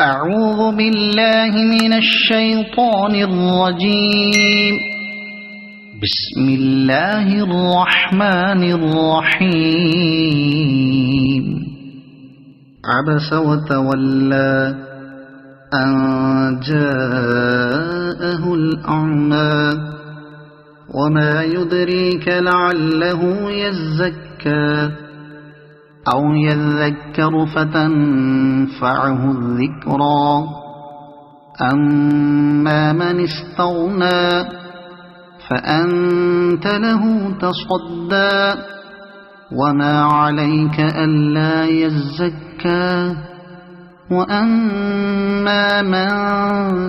أعوذ بالله من الشيطان الرجيم. بسم الله الرحمن الرحيم. عبس وتولى أن جاءه الأعمى وما يدريك لعله يزكى أو يذكر فتنفعه الذكرى. أما من استغنى فأنت له تصدى وما عليك ألا يزكى. وأما من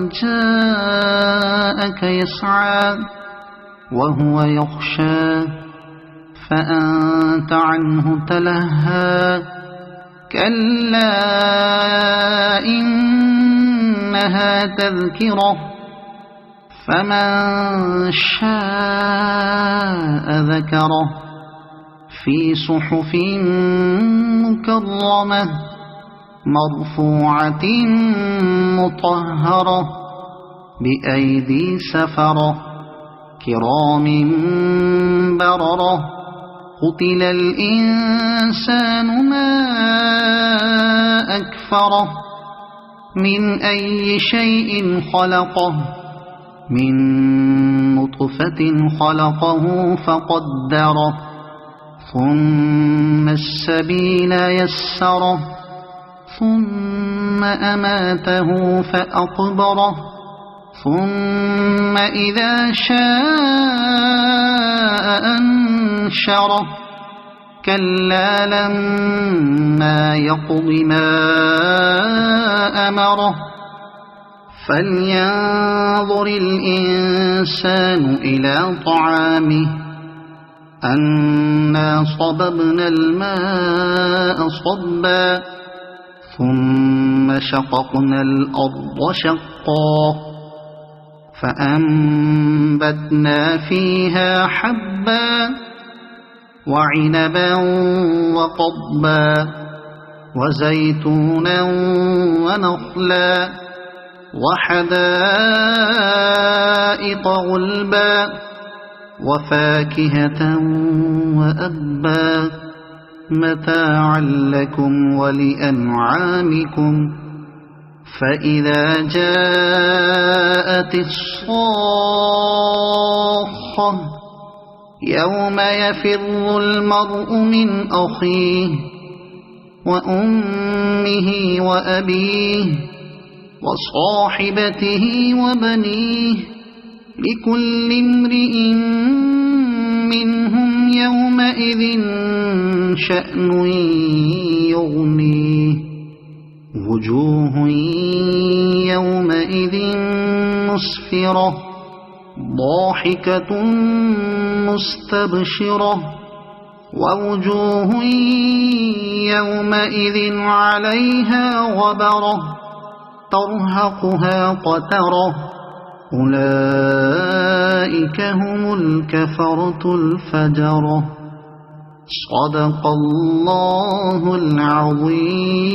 جاءك يسعى وهو يخشى فأنت عنه تلهى. كلا إنها تذكرة فمن شاء ذكره في صحف مكرمة مرفوعة مطهرة بأيدي سفرة كرام بررة. قتل الإنسان ما أكفره من أي شيء خلقه من نطفة خلقه فقدره ثم السبيل يسره ثم أماته فأقبره ثم إذا شاء أنشره. كلا لما يقض ما أمره. فلينظر الإنسان إلى طعامه أنا صببنا الماء صبا ثم شققنا الأرض شقا فأنبتنا فيها حبا وعنبا وقضبا وزيتونا ونخلا وحدائق غلبا وفاكهة وأبا متاعا لكم ولأنعامكم. فإذا جاءت الصاخة يوم يفر المرء من أخيه وأمه وأبيه وصاحبته وبنيه لكل امرئ منهم يومئذ شأن يغنيه. وجوه يومئذ مسفرة ضاحكة مستبشرة ووجوه يومئذ عليها غبرة ترهقها قترة. أولئك هم الكفرة الفجرة. صدق الله العظيم.